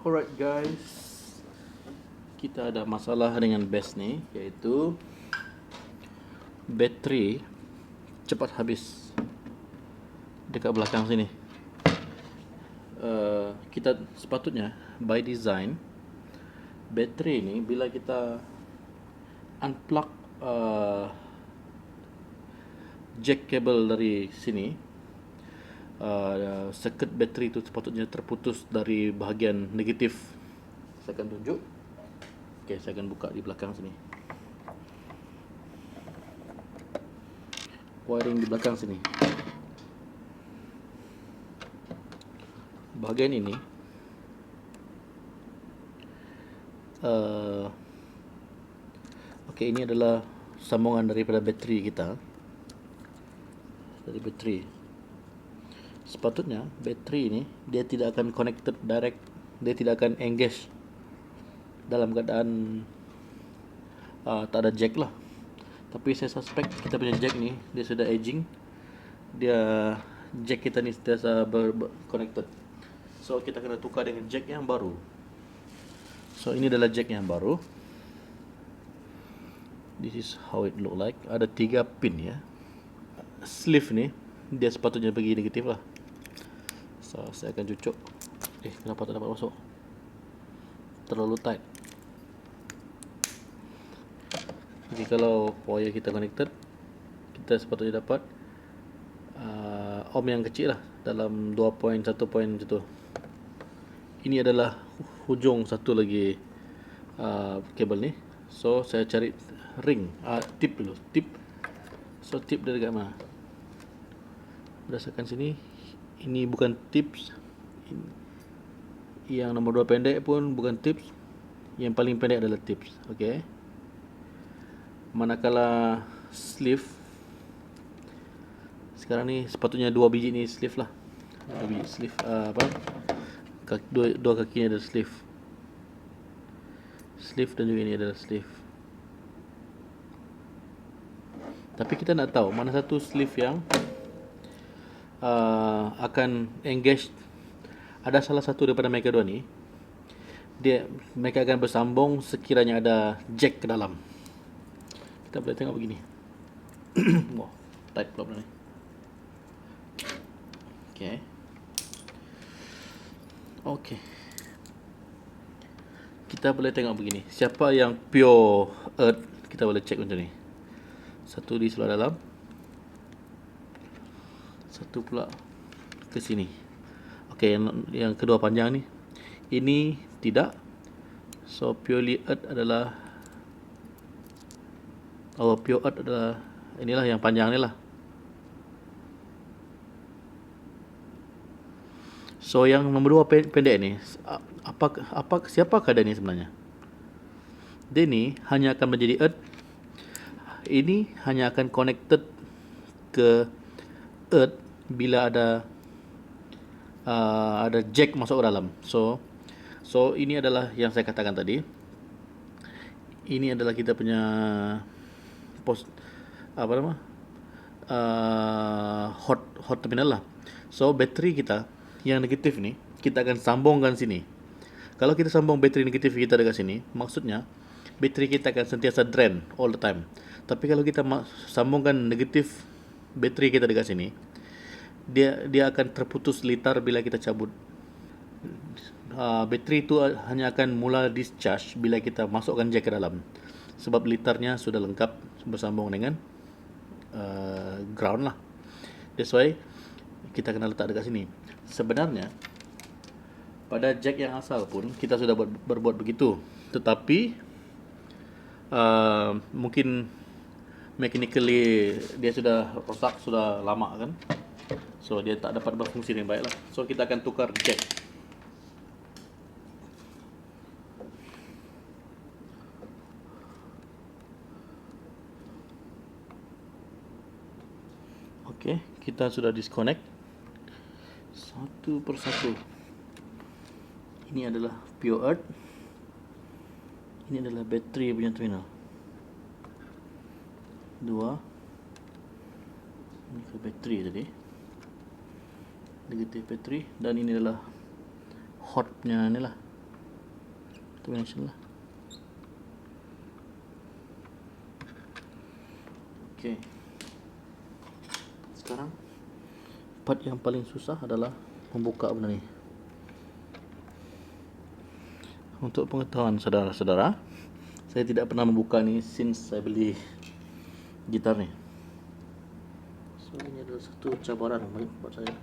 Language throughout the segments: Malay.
Alright guys, kita ada masalah dengan base ni, iaitu bateri cepat habis dekat belakang sini. Kita sepatutnya by design bateri ni bila kita unplug jack cable dari sini, circuit bateri itu sepatutnya terputus dari bahagian negatif. Saya akan tunjuk. Okey, saya akan buka di belakang sini. Wiring di belakang sini. Bahagian ini okey, ini adalah sambungan daripada bateri kita. Dari bateri. Sepatutnya bateri ini dia tidak akan connected direct, dia tidak akan engage dalam keadaan tak ada jack lah. Tapi saya suspect kita punya jack ni dia sudah aging. Dia jack kita ni sentiasa connected. So kita kena tukar dengan jack yang baru. So ini adalah jack yang baru. This is how it look like. Ada 3 pin ya. Sleeve ni dia sepatutnya bagi negatif lah. So saya akan cucuk. Kenapa tak dapat masuk? Terlalu tight. Jadi kalau wire kita connected, kita sepatutnya dapat ohm yang kecil lah, dalam 2 point, 1 point macam tu. Ini adalah hujung satu lagi kabel ni. So saya cari ring, tip dulu, tip. So tip dari dekat mana? Berdasarkan sini, ini bukan tips. Yang nombor 2 pendek pun bukan tips. Yang paling pendek adalah tips. Okey. Manakala sleeve, sekarang ni sepatutnya 2 biji ni sleeve lah. 2 biji sleeve, dua kaki ni adalah sleeve. Sleeve dan juga ini adalah sleeve. Tapi kita nak tahu mana satu sleeve yang akan engage. Ada salah satu daripada mereka dua ni, mereka akan bersambung sekiranya ada jack ke dalam. Kita boleh tengok begini. Wah, tight pula benda ni. Okey. Kita boleh tengok begini. Siapa yang pure earth, kita boleh check macam ni. Satu di sebelah dalam, satu pula ke sini. Okey, yang kedua panjang ni. Ini tidak. So purely earth adalah pure earth adalah inilah yang panjang ni lah. So yang nombor 2 pendek ni, siapakah dia ni sebenarnya? Dia ni hanya akan menjadi earth. Ini hanya akan connected ke earth bila ada jack masuk ke dalam. So ini adalah yang saya katakan tadi. Ini adalah kita punya hot terminal lah. So bateri kita yang negatif ni kita akan sambungkan sini. Kalau kita sambung bateri negatif kita dekat sini, maksudnya bateri kita akan sentiasa drain all the time. Tapi kalau kita sambungkan negatif bateri kita dekat sini, dia akan terputus litar bila kita cabut. Bateri itu hanya akan mula discharge bila kita masukkan jack ke dalam, sebab litarnya sudah lengkap bersambung dengan ground lah. That's why kita kena letak dekat sini. Sebenarnya pada jack yang asal pun kita sudah berbuat begitu, tetapi mungkin mechanically dia sudah rosak, sudah lama kan. So dia tak dapat berfungsi dengan baik lah. So kita akan tukar jack. Okey, kita sudah disconnect satu persatu. Ini adalah pure earth. Ini adalah bateri punya terminal. 2. Ini ke bateri tadi. Negatif bateri. Dan ini adalah hotnya ni lah. termination lah. Oke. Sekarang part yang paling susah adalah membuka benda ni. Untuk pengetahuan saudara-saudara, saya tidak pernah membuka ni since saya beli gitar ni. So ini adalah satu cabaran buat saya.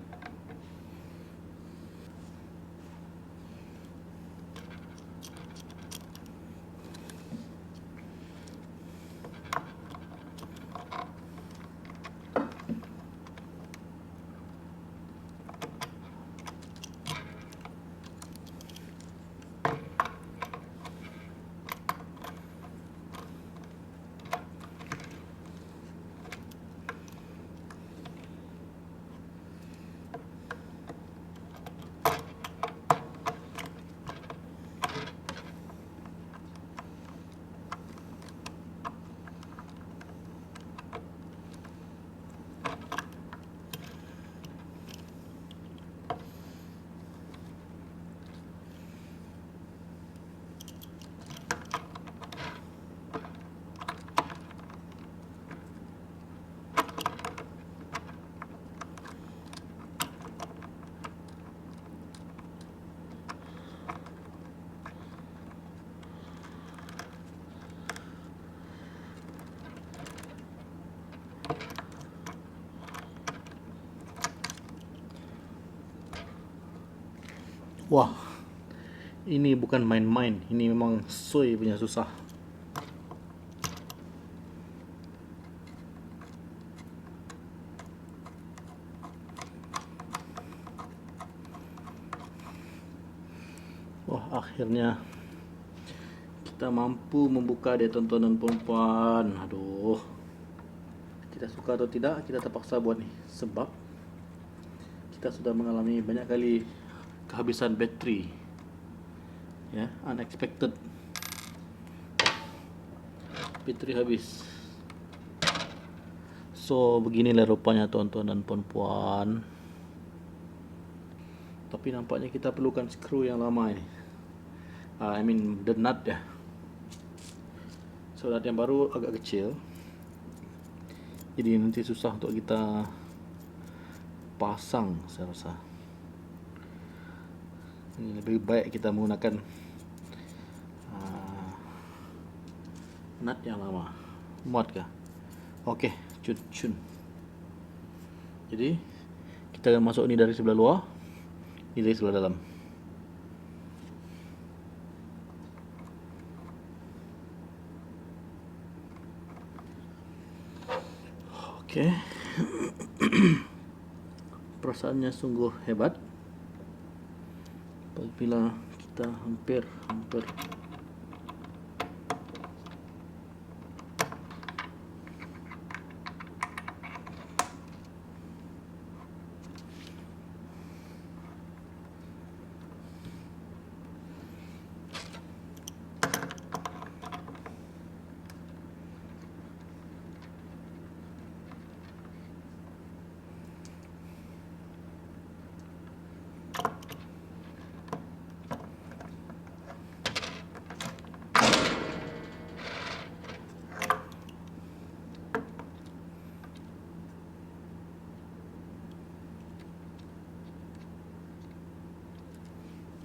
Wah, ini bukan main-main, ini memang soy punya susah. Wah, akhirnya kita mampu membuka dia, tuan-tuan dan puan-puan. Aduh, kita suka atau tidak, kita terpaksa buat ni. Sebab kita sudah mengalami banyak kali kehabisan bateri, ya, unexpected, bateri habis. So beginilah rupanya tuan-tuan dan puan-puan. Tapi nampaknya kita perlukan skru yang lama ini. I mean the nut ya. So nut yang baru agak kecil, jadi nanti susah untuk kita pasang saya rasa. Ini lebih baik kita menggunakan nut yang lama. Muat kah? Okey, cun. Jadi kita akan masuk ni dari sebelah luar, ni dari sebelah dalam. Okey. Perasaannya sungguh hebat. Apabila kita hampir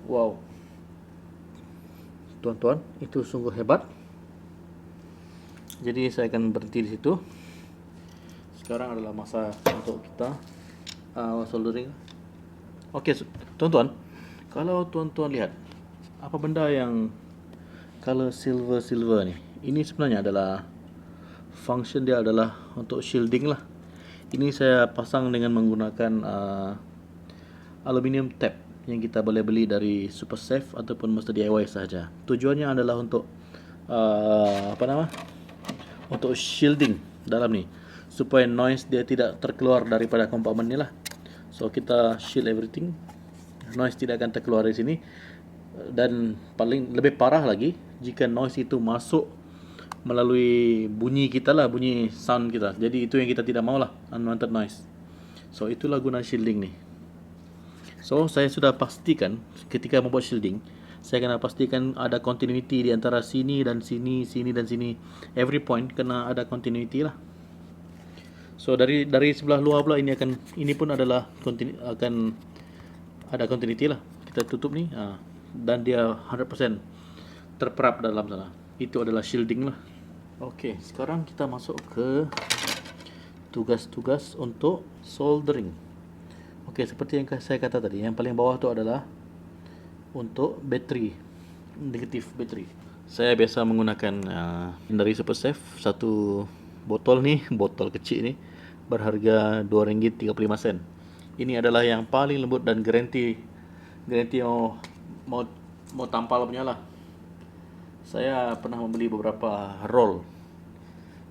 wow. Tuan-tuan, itu sungguh hebat. Jadi saya akan berhenti di situ. Sekarang adalah masa untuk kita soldering. Okey, tuan-tuan, kalau tuan-tuan lihat apa benda yang color silver ni, ini sebenarnya adalah function dia adalah untuk shielding lah. Ini saya pasang dengan menggunakan aluminium tape yang kita boleh beli dari Super Safe ataupun Mr. DIY sahaja. Tujuannya adalah untuk untuk shielding dalam ni, supaya noise dia tidak terkeluar daripada kompartmen ni lah. So kita shield everything, noise tidak akan terkeluar dari sini. Dan paling lebih parah lagi jika noise itu masuk melalui bunyi kita lah, bunyi sound kita. Jadi itu yang kita tidak mau lah, unwanted noise. So itulah guna shielding ni. So saya sudah pastikan ketika membuat shielding, Saya kena pastikan ada continuity di antara sini dan sini, sini dan sini. Every point kena ada continuity lah. So dari sebelah luar pula ini pun adalah akan ada continuity lah. Kita tutup ni, dan dia 100% terperap dalam sana. Itu adalah shielding lah. Okey, sekarang kita masuk ke tugas-tugas untuk soldering. Okey, seperti yang saya kata tadi, yang paling bawah tu adalah untuk bateri, negatif bateri. Saya biasa menggunakan dari Supersafe satu botol ni, botol kecil ni berharga RM2.35. Ini adalah yang paling lembut dan garanti mau tampal punya lah. Saya pernah membeli beberapa roll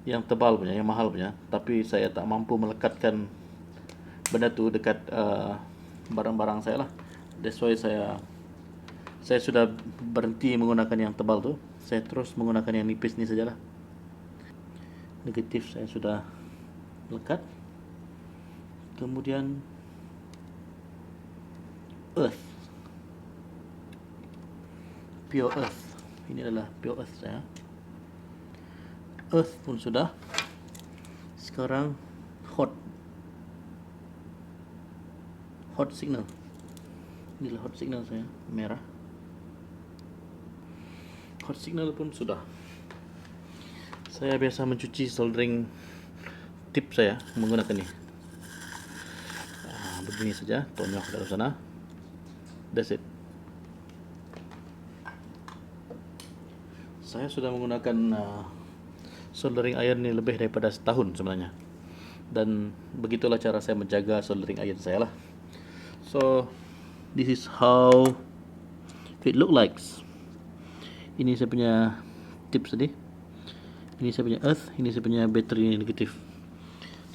yang tebal punya, yang mahal punya, tapi saya tak mampu melekatkan benda tu dekat barang-barang saya lah. That's why saya sudah berhenti menggunakan yang tebal tu. Saya terus menggunakan yang nipis ni sajalah. Negatif saya sudah melekat. Kemudian earth, pure earth. Ini adalah pure earth saya. Earth pun sudah. Sekarang hot signal. Inilah hot signal saya, merah. Hot signal pun sudah. Saya biasa mencuci soldering tip saya menggunakan ni. Begini saja, tonyok dalam sana. That's it. Saya sudah menggunakan soldering iron ni lebih daripada setahun sebenarnya. Dan begitulah cara saya menjaga soldering iron saya lah. So, this is how it look like. Ini saya punya tips tadi. Ini saya punya earth, ini saya punya battery negatif.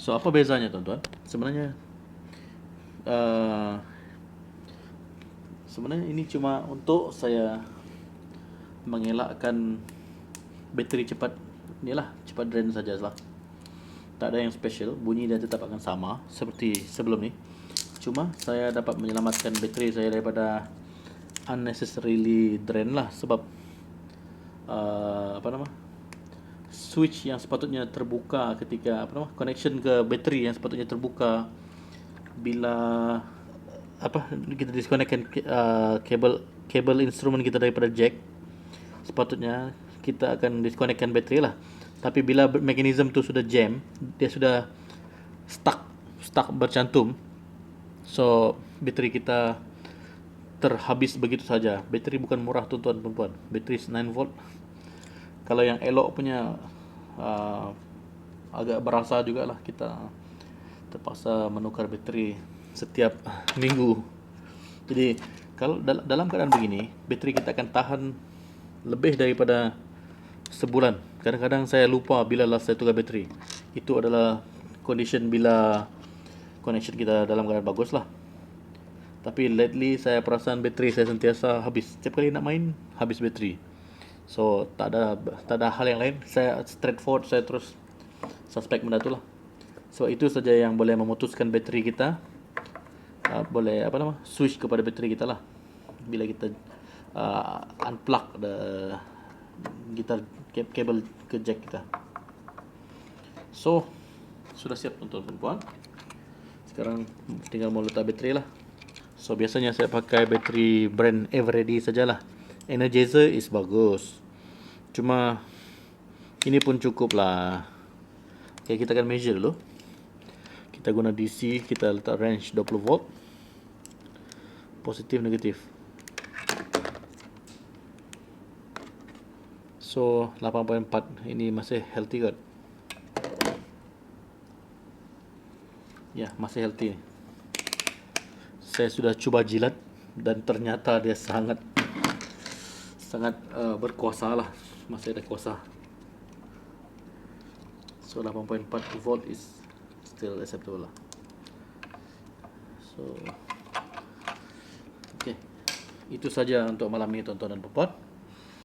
So, apa bezanya tuan-tuan? Sebenarnya ini cuma untuk saya mengelakkan bateri cepat drain saja lah. Tak ada yang special, bunyi dia tetap akan sama seperti sebelum ni. Cuma saya dapat menyelamatkan bateri saya daripada unnecessarily drain lah, sebab switch yang sepatutnya terbuka ketika connection ke bateri yang sepatutnya terbuka bila kita disconnectkan kabel instrumen kita daripada jack, sepatutnya kita akan disconnectkan bateri lah. Tapi bila mekanisme tu sudah jam, dia sudah stuck bercantum, so bateri kita terhabis begitu saja. Bateri bukan murah tuan-tuan dan puan. Bateri 9 volt. Kalau yang elok punya agak berasa jugalah, kita terpaksa menukar bateri setiap minggu. Jadi kalau dalam keadaan begini, bateri kita akan tahan lebih daripada sebulan. Kadang-kadang saya lupa bila last saya tukar bateri. Itu adalah condition bila connection kita dalam keadaan bagus lah. Tapi lately saya perasan bateri saya sentiasa habis. Setiap kali nak main, habis bateri. So tak ada hal yang lain. Saya straightforward, saya terus suspek benda tu lah. So itu saja yang boleh memutuskan bateri kita. Boleh switch kepada bateri kita lah bila kita unplug kabel ke jack kita. So sudah siap tuan-tuan dan puan. Sekarang tinggal mau letak bateri lah. So biasanya saya pakai bateri brand Eveready sajalah. Energizer is bagus, cuma ini pun cukup lah. Okay, kita akan measure dulu. Kita guna DC, kita letak range 20 volt, positif negatif. So 8.4, ini masih healthy kan? Ya, masih healthy. Saya sudah cuba jilat dan ternyata dia sangat berkuasa lah. Masih ada kuasa. So 8.4 volt is still acceptable lah. So okay, itu saja untuk malam ini tuan-tuan dan puan.